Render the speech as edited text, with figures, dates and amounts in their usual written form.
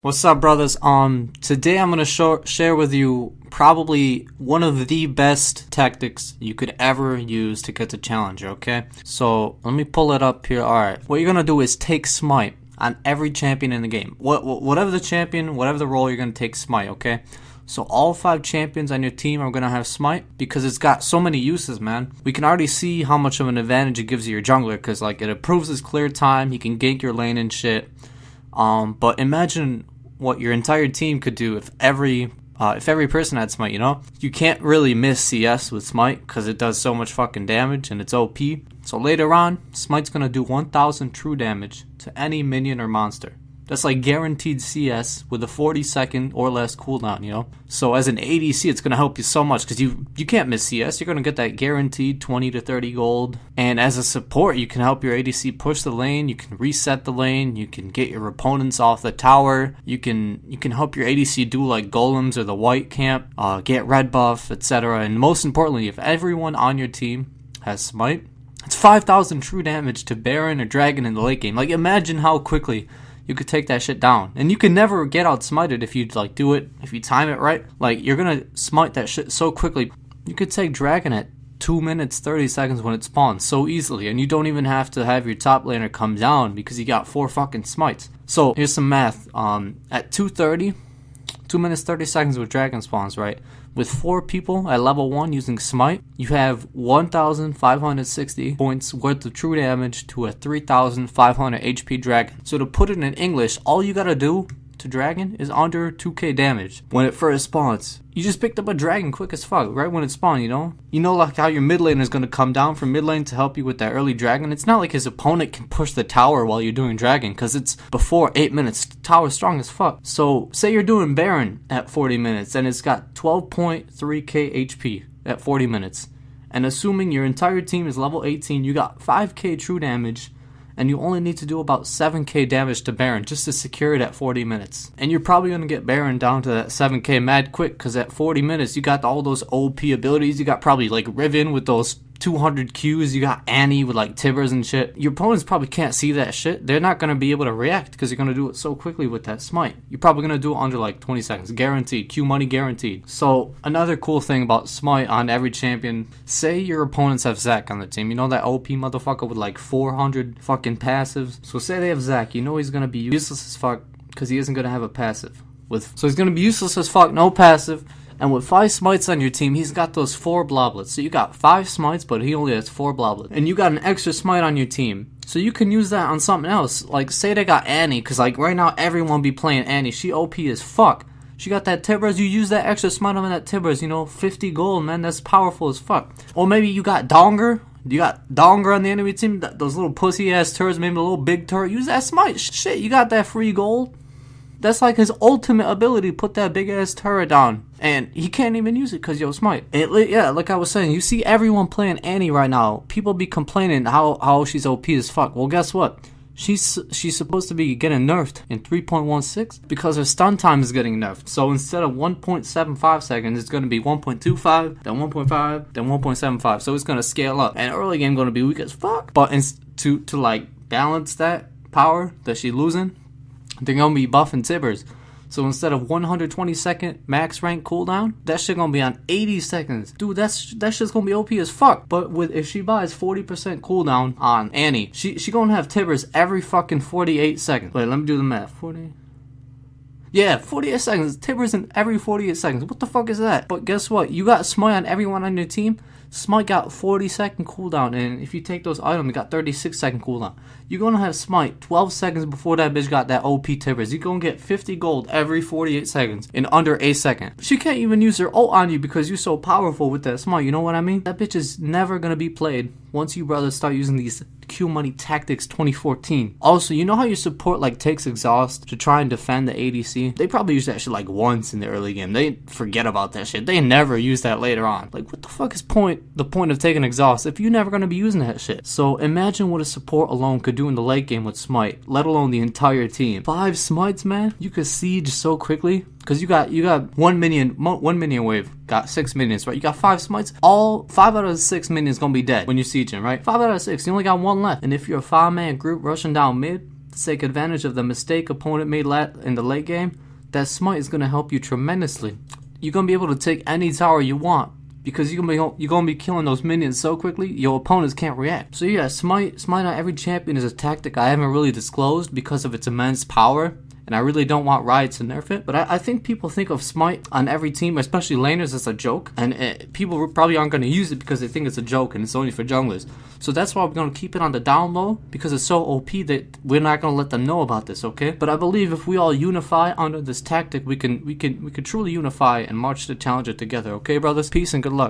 What's up, brothers? Today I'm gonna share with you probably one of the best tactics you could ever use to get the challenger. Okay, so let me pull it up here. All right, what you're gonna do is take Smite on every champion in the game. Whatever the champion, whatever the role, you're gonna take Smite. Okay, so all 5 champions on your team are gonna have Smite because it's got so many uses, man. We can already see how much of an advantage it gives you your jungler because like it improves his clear time. He can gank your lane and shit. But imagine what your entire team could do if every person had Smite, you know? You can't really miss CS with Smite because it does so much fucking damage and it's OP. So later on, Smite's gonna do 1000 true damage to any minion or monster. That's like guaranteed CS with a 40-second or less cooldown, you know? So as an ADC, it's going to help you so much because you can't miss CS. You're going to get that guaranteed 20 to 30 gold. And as a support, you can help your ADC push the lane. You can reset the lane. You can get your opponents off the tower. You can help your ADC do like golems or the white camp, get red buff, etc. And most importantly, if everyone on your team has Smite, it's 5,000 true damage to Baron or Dragon in the late game. Like imagine how quickly you could take that shit down. And you can never get out smited if you like do it, if you time it right. Like you're gonna smite that shit so quickly. You could take Dragon at 2 minutes 30 seconds when it spawns so easily, and you don't even have to have your top laner come down because you got 4 fucking smites. So here's some math. At 2:30, 2 minutes 30 seconds with Dragon spawns, right? With 4 people at level 1 using Smite, you have 1,560 points worth of true damage to a 3,500 HP Dragon. So to put it in English, all you gotta do to Dragon is under 2k damage when it first spawns. You just picked up a Dragon quick as fuck right when it spawned, you know? You know like how your mid lane is going to come down from mid lane to help you with that early Dragon? It's not like his opponent can push the tower while you're doing Dragon because it's before 8 minutes. Tower's strong as fuck. So say you're doing Baron at 40 minutes and it's got 12.3k HP at 40 minutes. And assuming your entire team is level 18, you got 5k true damage. And you only need to do about 7k damage to Baron just to secure it at 40 minutes. And you're probably going to get Baron down to that 7k mad quick because at 40 minutes you got all those OP abilities. You got probably like Riven with those 200 Qs. You got Annie with like Tibbers and shit. Your opponents probably can't see that shit. They're not going to be able to react because you're going to do it so quickly with that Smite. You're probably going to do it under like 20 seconds. Guaranteed. Q money guaranteed. So another cool thing about Smite on every champion, say your opponents have Zac on the team. You know that OP motherfucker with like 400 fucking passives? So say they have Zac. You know he's going to be useless as fuck because he isn't going to have a passive. So he's going to be useless as fuck, no passive. And with 5 smites on your team, he's got those 4 bloblets. So you got 5 smites, but he only has 4 bloblets. And you got an extra smite on your team. So you can use that on something else. Like, say they got Annie, because like right now everyone be playing Annie. She OP as fuck. She got that Tibbers, you use that extra smite on that Tibbers, you know, 50 gold, man. That's powerful as fuck. Or maybe you got Donger. You got Donger on the enemy team, those little pussy ass turrets, maybe a little big turret. Use that smite. Shit, you got that free gold. That's like his ultimate ability, put that big ass turret down. And he can't even use it because yo Smite. Yeah, like I was saying, you see everyone playing Annie right now. People be complaining how she's OP as fuck. Well, guess what? She's supposed to be getting nerfed in 3.16 because her stun time is getting nerfed. So instead of 1.75 seconds, it's going to be 1.25, then 1.5, then 1.75. So it's going to scale up. And early game going to be weak as fuck. But to like balance that power that she's losing, they're going to be buffing Tibbers. So instead of 120 second max rank cooldown, that shit going to be on 80 seconds. Dude, that shit's going to be OP as fuck. But if she buys 40% cooldown on Annie, she going to have Tibbers every fucking 48 seconds. Wait, let me do the math. 40... Yeah, 48 seconds. Tibbers in every 48 seconds. What the fuck is that? But guess what? You got Smite on everyone on your team. Smite got 40-second cooldown, and if you take those items, you got 36-second cooldown. You're going to have Smite 12 seconds before that bitch got that OP Tibbers. You're going to get 50 gold every 48 seconds in under a second. She can't even use her ult on you because you're so powerful with that Smite, you know what I mean? That bitch is never going to be played once you brothers start using these Q Money Tactics 2014. Also, you know how your support like takes exhaust to try and defend the ADC? They probably use that shit like once in the early game. They forget about that shit. They never use that later on. Like, what the fuck is the point of taking exhaust if you're never going to be using that shit? So imagine what a support alone could do in the late game with Smite, let alone the entire team. 5 smites, man. You could siege so quickly. Because you got one minion wave, got 6 minions, right? You got 5 smites, all 5 out of the 6 minions gonna be dead when you're sieging, right? 5 out of 6, you only got 1 left. And if you're a 5-man group rushing down mid, to take advantage of the mistake opponent made in the late game, that Smite is going to help you tremendously. You're going to be able to take any tower you want, because you're gonna be killing those minions so quickly, your opponents can't react. So yeah, Smite on every champion is a tactic I haven't really disclosed because of its immense power, and I really don't want Riot to nerf it. But I think people think of Smite on every team, especially laners, as a joke, and people probably aren't going to use it because they think it's a joke and it's only for junglers. So that's why we're going to keep it on the down low, because it's so OP that we're not going to let them know about this, okay? But I believe if we all unify under this tactic, we can truly unify and march the challenger together, okay, brothers? Peace and good luck.